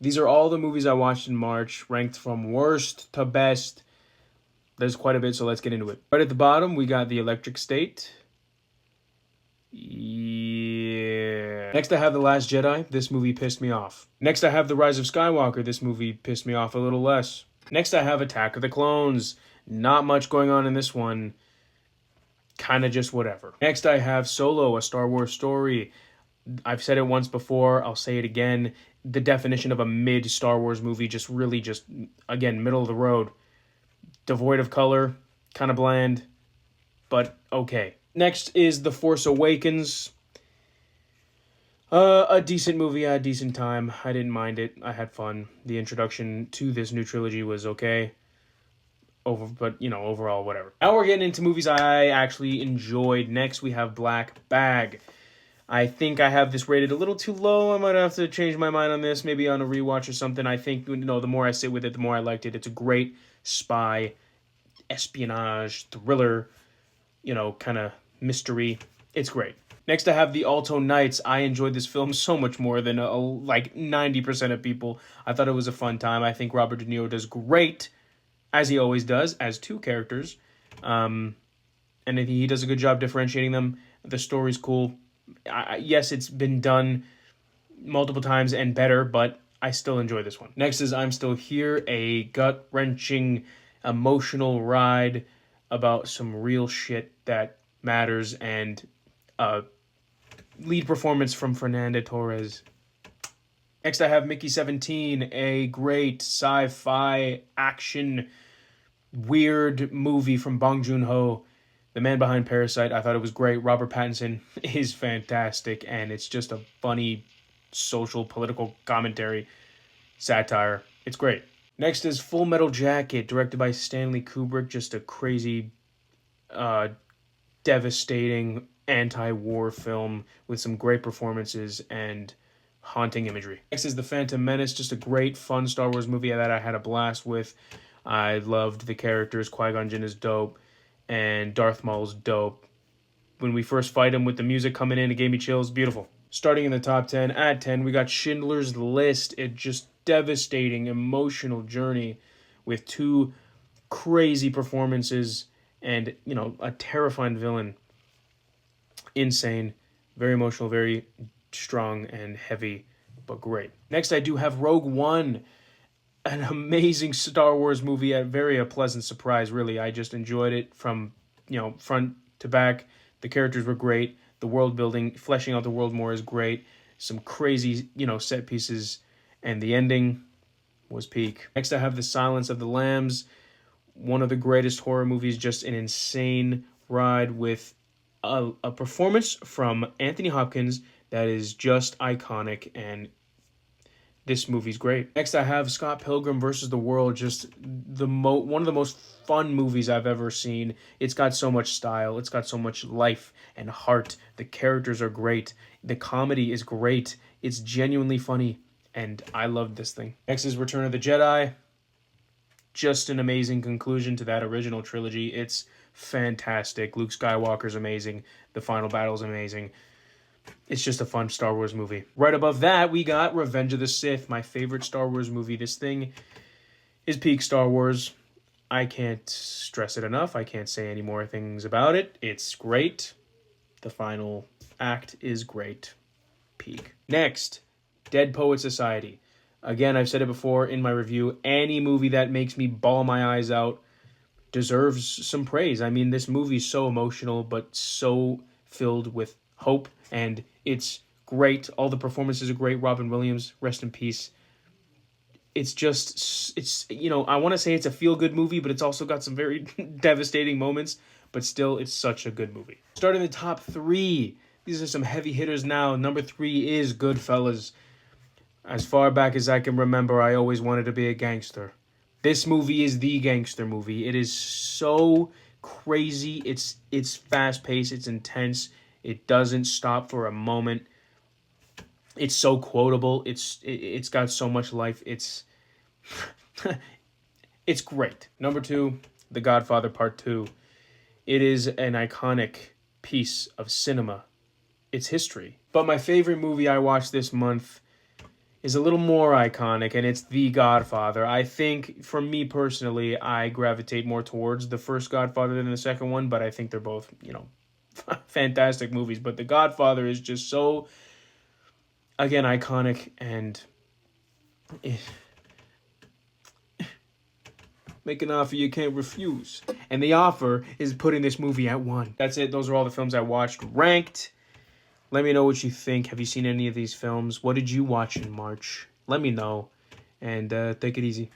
These are all the movies I watched in March, ranked from worst to best. There's quite a bit, so let's get into it. Right at the bottom, we got The Electric State. Yeah. Next, I have The Last Jedi. This movie pissed me off. Next, I have The Rise of Skywalker. This movie pissed me off a little less. Next, I have Attack of the Clones. Not much going on in this one. Kind of just whatever. Next, I have Solo, a Star Wars story. I've said it once before. I'll say it again. The definition of a mid-Star Wars movie, just really just, again, middle of the road. Devoid of color, kind of bland, but okay. Next is The Force Awakens. A decent movie, I had a decent time. I didn't mind it. I had fun. The introduction to this new trilogy was okay. But, overall, whatever. Now we're getting into movies I actually enjoyed. Next, we have Black Bag. I think I have this rated a little too low. I might have to change my mind on this, maybe on a rewatch or something. I think, the more I sit with it, the more I liked it. It's a great spy, espionage, thriller, kind of mystery. It's great. Next, I have The Alto Knights. I enjoyed this film so much more than like 90% of people. I thought it was a fun time. I think Robert De Niro does great, as he always does, as two characters. And he does a good job differentiating them. The story's cool. Yes, it's been done multiple times and better, but I still enjoy this one. Next is I'm Still Here, a gut-wrenching, emotional ride about some real shit that matters, and lead performance from Fernanda Torres. Next, I have Mickey 17, a great sci-fi action weird movie from Bong Joon-ho, the man behind Parasite. I thought it was great. Robert Pattinson is fantastic, and it's just a funny social, political commentary, satire. It's great. Next is Full Metal Jacket, directed by Stanley Kubrick. Just a crazy, devastating anti-war film with some great performances and haunting imagery. Next is The Phantom Menace, just a great, fun Star Wars movie that I had a blast with. I loved the characters. Qui-Gon Jinn is dope, and Darth Maul's dope. When we first fight him with the music coming in, it gave me chills. Beautiful. Starting in the top 10, at 10, we got Schindler's List. It just devastating, emotional journey with two crazy performances and, a terrifying villain. Insane, very emotional, very strong and heavy, but great. Next, I do have Rogue One, an amazing Star Wars movie, a pleasant surprise, really. I just enjoyed it from, front to back. The characters were great. The world building, fleshing out the world more is great. Some crazy, set pieces, and the ending was peak. Next, I have The Silence of the Lambs, one of the greatest horror movies, just an insane ride with a performance from Anthony Hopkins that is just iconic, and this movie's great. Next, I have Scott Pilgrim vs. the World, just one of the most fun movies I've ever seen. It's got so much style. It's got so much life and heart. The characters are great. The comedy is great. It's genuinely funny, and I loved this thing. Next is Return of the Jedi. Just an amazing conclusion to that original trilogy. It's fantastic. Luke Skywalker's amazing. The final battle's amazing. It's just a fun Star Wars movie. Right above that, we got Revenge of the Sith, my favorite Star Wars movie. This thing is peak Star Wars. I can't stress it enough. I can't say any more things about it. It's great. The final act is great. Peak. Next, Dead Poet Society. Again, I've said it before in my review. Any movie that makes me bawl my eyes out deserves some praise. I mean, this movie's so emotional, but so filled with hope, and it's great. All the performances are great. Robin Williams, rest in peace. It's I want to say it's a feel-good movie, but it's also got some very devastating moments, but still, it's such a good movie. Starting the top 3, these are some heavy hitters now. Number 3 is Goodfellas. As far back as I can remember, I always wanted to be a gangster. This movie is the gangster movie. It is so crazy. It's fast-paced. It's intense. It doesn't stop for a moment. It's so quotable. It's got so much life. It's it's great. Number 2, The Godfather Part 2. It is an iconic piece of cinema. It's history. But my favorite movie I watched this month is a little more iconic, and it's The Godfather. I think, for me personally, I gravitate more towards the first Godfather than the second one, but I think they're both, fantastic movies. But The Godfather is just so, again, iconic, and make an offer you can't refuse. And the offer is putting this movie at 1. That's it. Those are all the films I watched ranked. Let me know what you think. Have you seen any of these films? What did you watch in March? Let me know. And take it easy.